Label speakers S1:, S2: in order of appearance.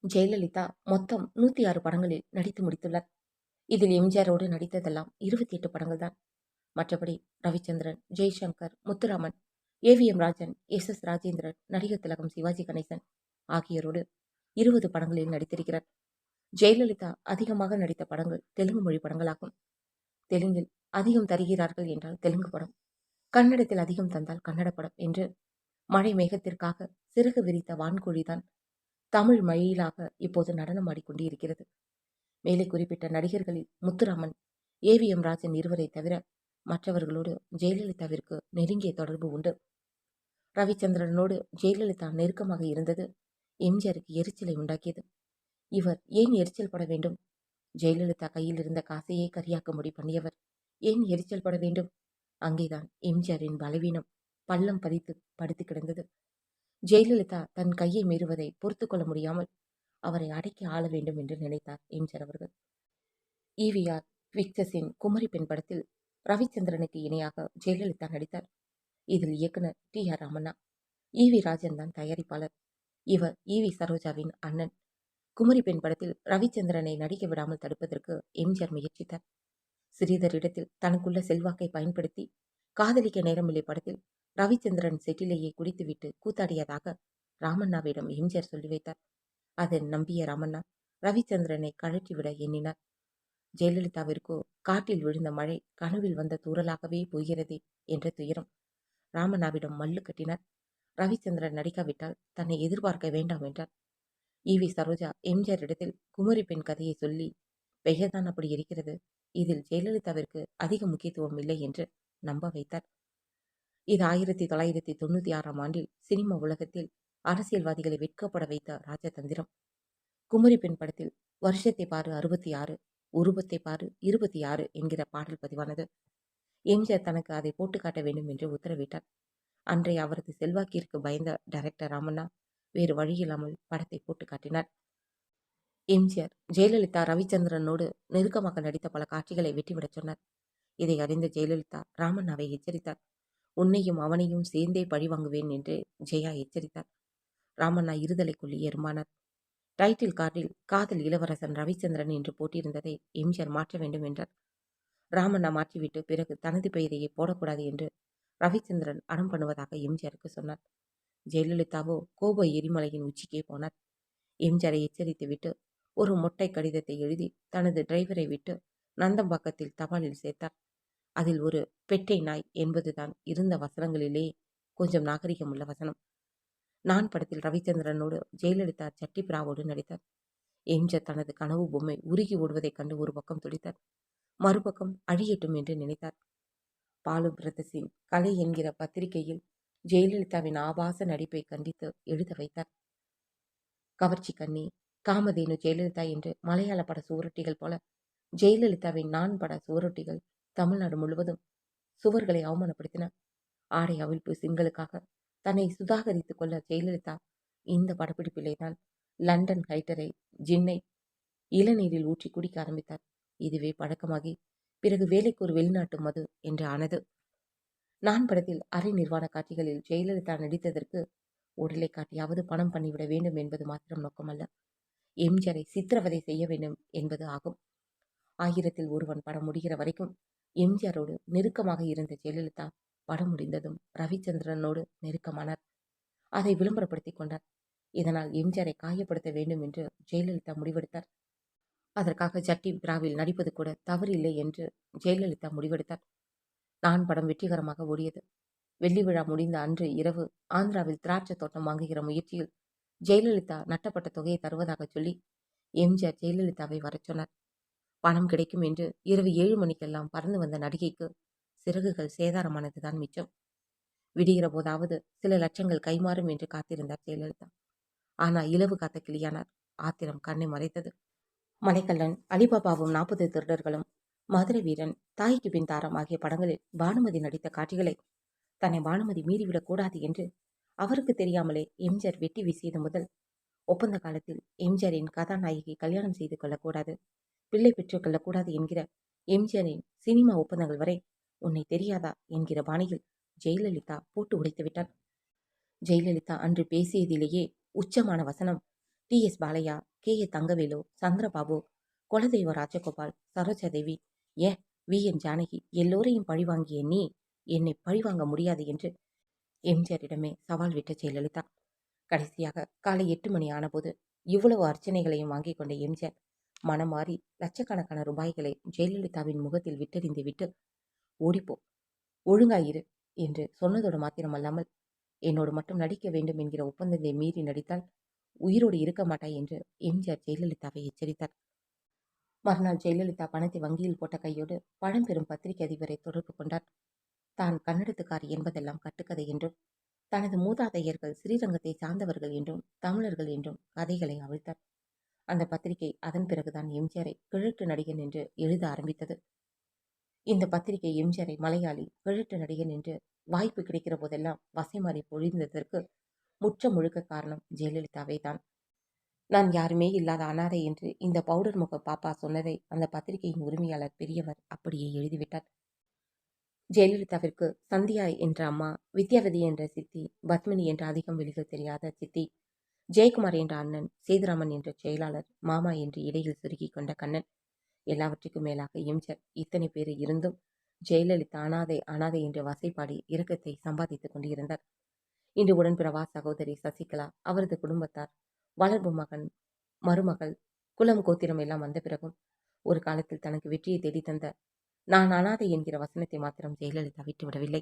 S1: ஜெயலலிதா மொத்தம் 106 படங்களில் நடித்து முடித்துள்ளார். இதில் எம்ஜிஆரோடு நடித்ததெல்லாம் 28 படங்கள் தான். மற்றபடி ரவிச்சந்திரன், ஜெய்சங்கர், முத்துராமன், ஏவிஎம் ராஜன், எஸ் ராஜேந்திரன், நடிகர் திலகம் சிவாஜி கணேசன் ஆகியோரோடு 20 படங்களில் நடித்திருக்கிறார். ஜெயலலிதா அதிகமாக நடித்த படங்கள் தெலுங்கு மொழி படங்களாகும். தெலுங்கில் அதிகம் தருகிறார்கள் என்றால் தெலுங்கு படம், கன்னடத்தில் அதிகம் தந்தால் கன்னட படம் என்று மழை மேகத்திற்காக சிறகு விரித்த வான்கோழிதான் தமிழ் மொழியிலாக இப்போது நடனம் ஆடிக்கொண்டு இருக்கிறது. மேலே குறிப்பிட்ட நடிகர்களில் முத்துராமன், ஏவிஎம் ராஜன் இருவரை தவிர மற்றவர்களோடு ஜெயலலிதாவிற்கு நெருங்கிய தொடர்பு உண்டு. ரவிச்சந்திரனோடு ஜெயலலிதா நெருக்கமாக இருந்தது எம்ஜிஆருக்கு எரிச்சலை உண்டாக்கியது. இவர் ஏன் எரிச்சல் பட வேண்டும்? ஜெயலலிதா கையில் இருந்த காசையே கரியாக்கும்படி பண்ணியவர் ஏன் எரிச்சல் பட வேண்டும்? அங்கேதான் எம்ஜிஆரின் பலவீனம் பள்ளம் பதித்து படுத்து கிடந்தது. ஜெயலலிதா தன் கையை மீறுவதை பொறுத்து கொள்ள முடியாமல் அவரை அடக்கி ஆள வேண்டும் என்று நினைத்தார் எம்ஜிஆர் அவர்கள். ஈவிஆர் பிக்சர்ஸின் குமரி பெண் படத்தில் ரவிச்சந்திரனுக்கு இணையாக ஜெயலலிதா நடித்தார். இதில் இயக்குனர் டி.ஆர். ராமண்ணா, ஈவி ராஜன் தான் தயாரிப்பாளர். இவர் ஈவி சரோஜாவின் அண்ணன். குமரி பெண் படத்தில் ரவிச்சந்திரனை நடிக்க விடாமல் தடுப்பதற்கு எம்ஜிஆர் முயற்சித்தார். ஸ்ரீதர் இடத்தில் தனக்குள்ள செல்வாக்கை பயன்படுத்தி காதலிக்க நேரமில்லை படத்தில் ரவிச்சந்திரன் செட்டிலேயே குடித்துவிட்டு கூத்தாடியதாக ராமண்ணாவிடம் எம்ஜிஆர் சொல்லி வைத்தார். அதை நம்பிய ராமண்ணா ரவிச்சந்திரனை கழற்றிவிட எண்ணினார். ஜெயலலிதாவிற்கோ காட்டில் விழுந்த மழை கனவில் வந்த தூறலாகவே போகிறதே என்ற துயரம். ராமண்ணாவிடம் மல்லு கட்டினார். ரவிச்சந்திரன் நடிக்காவிட்டால் தன்னை எதிர்பார்க்க வேண்டாம் என்றார். ஈவி சரோஜா எம்ஜிஆர் இடத்தில் குமரி பெண் கதையை சொல்லி, பெயர்தான் அப்படி இருக்கிறது, இதில் ஜெயலலிதாவிற்கு அதிக முக்கியத்துவம் இல்லை என்று நம்ப வைத்தார். இது 1996ஆம் ஆண்டில் சினிமா உலகத்தில் அரசியல்வாதிகளை வெட்கப்பட வைத்த ராஜதந்திரம். குமரி பெண் படத்தில் வருஷத்தை பாரு 66, உருவத்தை பாரு 26 என்கிற பாடல் பதிவானது. எம்ஜிஆர் தனக்கு அதை போட்டு காட்ட வேண்டும் என்று உத்தரவிட்டார். அன்றைய அவரது செல்வாக்கிற்கு பயந்த டைரக்டர் ராமண்ணா வேறு வழியில்லாமல் படத்தை போட்டு காட்டினார். எம்ஜிஆர் ஜெயலலிதா ரவிச்சந்திரனோடு நெருக்கமாக நடித்த பல காட்சிகளை வெட்டிவிடச் சொன்னார். இதை அறிந்த ஜெயலலிதா ராமண்ணாவை எச்சரித்தார். உன்னையும் அவனையும் சேர்ந்தே பழி வாங்குவேன் என்று ஜெயா எச்சரித்தார். ராமண்ணா இருதலை கொள்ளி எறும்பானார். டைட்டில் கார்டில் காதல் இளவரசன் ரவிச்சந்திரன் என்று போட்டிருந்ததை எம்ஜிஆர் மாற்ற வேண்டும் என்றார். ராமண்ணா மாற்றிவிட்டு பிறகு தனது பெயரையே போடக்கூடாது என்று ரவிச்சந்திரன் அடம் பண்ணுவதாக எம்ஜிஆருக்கு சொன்னார். ஜெயலலிதாவோ கோப எரிமலையின் உச்சிக்கே போனார். எம்ஜிஆரை எச்சரித்து விட்டு ஒரு மொட்டை கடிதத்தை எழுதி தனது டிரைவரை விட்டு நந்தம்பாக்கத்தில் தபாலில் சேர்த்தார். அதில் ஒரு பெட்டை நாய் என்பதுதான் இருந்த வசனங்களிலே கொஞ்சம் நாகரிகம் உள்ள வசனம். நான் படத்தில் ரவிச்சந்திரனோடு ஜெயலலிதா சட்டி பிராவோடு நடித்தார். எம்ஜிஆர் தனது கனவு பொம்மை உருகி ஓடுவதைக் கண்டு ஒரு பக்கம் துடித்தார், மறுபக்கம் அழியட்டும் என்று நினைத்தார். பாலு பிரதர்ஸின் கலை என்கிற பத்திரிகையில் ஜெயலலிதாவின் ஆபாச நடிப்பை கண்டித்து எழுத வைத்தார். கவர்ச்சி கண்ணி, காமதேனு ஜெயலலிதா என்று மலையாள பட சுவரொட்டிகள் போல ஜெயலலிதாவின் நான் பட சுவரொட்டிகள் தமிழ்நாடு முழுவதும் சுவர்களை அவமானப்படுத்தின. ஆடை அவிழ்ப்பு சிங்களுக்காக தன்னை சுதாகரித்துக் கொள்ள ஜெயலலிதா இந்த படப்பிடிப்பிலேதான் லண்டன் ஹைட்டரை ஜின்னை இளநீரில் ஊற்றி குடிக்க ஆரம்பித்தார். இதுவே பழக்கமாகி பிறகு வேலைக்கு ஒரு வெளிநாட்டு மது என்று ஆனது. நான் படத்தில் அரை நிர்வாண காட்சிகளில் ஜெயலலிதா நடித்ததற்கு உடலை காட்டியாவது பணம் பண்ணிவிட வேண்டும் என்பது மாத்திரம் நோக்கமல்ல, எம்ஜிஆரை சித்திரவதை செய்ய வேண்டும் என்பது ஆகும். 1000ல் ஒருவன் படம் முடிகிற வரைக்கும் எம்ஜிஆரோடு நெருக்கமாக இருந்த ஜெயலலிதா படம் முடிந்ததும் ரவிச்சந்திரனோடு நெருக்கமானார். அதை விளம்பரப்படுத்திக் கொண்டார். இதனால் எம்ஜிஆரை காயப்படுத்த வேண்டும் என்று ஜெயலலிதா முடிவெடுத்தார். அதற்காக ஜட்டி பிராவில் நடிப்பது கூட தவறில்லை என்று ஜெயலலிதா முடிவெடுத்தார். நான் படம் வெற்றிகரமாக ஓடியது. வெள்ளி விழா முடிந்த அன்று இரவு ஆந்திராவில் திராட்சை தோட்டம் வாங்குகிற முயற்சியில் ஜெயலலிதா நட்டப்பட்ட தொகையை தருவதாக சொல்லி எம்ஜிஆர் ஜெயலலிதாவை வரச் சொன்னார். பணம் கிடைக்கும் என்று இரவு 7 மணிக்கெல்லாம் பறந்து வந்த நடிகைக்கு சிறகுகள் சேதாரமானதுதான் மிச்சம். விடுகிற போதாவது சில லட்சங்கள் கைமாறும் என்று காத்திருந்தார் ஜெயலலிதா. ஆனால் இலவு காத்த கிளியானார். ஆத்திரம் கண்ணை மறைத்தது. மலைக்கல்லன், அலிபாபாவும் 40 திருடர்களும், மதுரை வீரன், தாய்க்கு பின் தாரம் ஆகிய படங்களில் பானுமதி நடித்த காட்சிகளை தன்னை பானுமதி மீறிவிடக் கூடாது என்று அவருக்கு தெரியாமலே எம்ஜிஆர் வெட்டி வீசியது முதல் ஒப்பந்த காலத்தில் எம்ஜிஆரின் கதாநாயகி கல்யாணம் செய்து கொள்ளக்கூடாது, பிள்ளை பெற்றுக் கொள்ளக்கூடாது என்கிற எம்ஜிஆரின் சினிமா ஒப்பந்தங்கள் வரை உன்னை தெரியாதா என்கிற பாணியில் ஜெயலலிதா போட்டு உடைத்து விட்டார். ஜெயலலிதா அன்று பேசியதிலேயே உச்சமான வசனம், டி.எஸ். பாலையா, கே.ஏ. தங்கவேலு, சந்திரபாபு, குலதெய்வ ராஜகோபால், சரோஜாதேவி, ஏன் வி.என். ஜானகி எல்லோரையும் பழிவாங்கிய நீ என்னை பழிவாங்க முடியாது என்று எம்ஜிஆரிடமே சவால் விட்ட ஜெயலலிதா. கடைசியாக காலை 8 மணி ஆனபோது இவ்வளவு அர்ச்சனைகளையும் வாங்கிக் கொண்ட எம்ஜிஆர் மனம் மாறி லட்சக்கணக்கான ரூபாய்களை ஜெயலலிதாவின் முகத்தில் விட்டெறிந்து விட்டு, ஓடிப்போ, ஒழுங்காயிரு என்று சொன்னதோடு மாத்திரமல்லாமல், என்னோடு மட்டும் நடிக்க வேண்டும் என்கிற ஒப்பந்தத்தை மீறி நடித்தால் உயிரோடு இருக்க மாட்டாய் என்று எம்ஜிஆர் ஜெயலலிதாவை எச்சரித்தார். மறுநாள் ஜெயலலிதா பணத்தை வங்கியில் போட்ட கையோடு பழம்பெரும் பத்திரிகை அதிபரை தொடர்பு கொண்டார். தான் கன்னடத்துக்காரி என்பதெல்லாம் கட்டுக்கதை என்றும், தனது மூதாதையர்கள் ஸ்ரீரங்கத்தை சார்ந்தவர்கள் என்றும் தமிழர்கள் என்றும் கதைகளை அவிழ்த்தார். அந்த பத்திரிகை அதன் பிறகுதான் எம்ஜிஆரை கிழட்டு நடிகன் என்று எழுத ஆரம்பித்தது. இந்த பத்திரிகை எம்ஜிஆரை மலையாளி, கிழட்டு நடிகன் என்று வாய்ப்பு கிடைக்கிற போதெல்லாம் வசைமாறி பொழிந்ததற்கு முற்ற முழுக்க காரணம் ஜெயலலிதாவே தான். நான் யாருமே இல்லாத அனாதை என்று இந்த பவுடர் முக பாப்பா சொன்னதை அந்த பத்திரிகையின் உரிமையாளர் பெரியவர் அப்படியே எழுதிவிட்டார். ஜெயலலிதாவிற்கு சந்தியா என்ற அம்மா, வித்யாவதி என்ற சித்தி, பத்மினி என்ற அதிகம் வெளியில் தெரியாத சித்தி, ஜெயக்குமார் என்ற அண்ணன், சேதுராமன் என்ற செயலாளர், மாமா என்று இடையில் சுருக்கி கொண்ட கண்ணன், எல்லாவற்றுக்கும் மேலாக எம்ஜிஆர் இத்தனை பேர் இருந்தும் ஜெயலலிதா அனாதை அனாதை என்று வசைப்பாடி இரக்கத்தை சம்பாதித்துக் கொண்டிருந்தார். இன்று உடன்பிறவா சகோதரி சசிகலா, அவரது குடும்பத்தார், வளர்ப்பு மகன், மருமகள், குலம் கோத்திரம் எல்லாம் வந்த பிறகும் ஒரு காலத்தில் தனக்கு வெற்றியை தேடி தந்த நான் அனாதை என்கிற வசனத்தை மாத்திரம் ஜெயலலிதா விட்டுவிடவில்லை.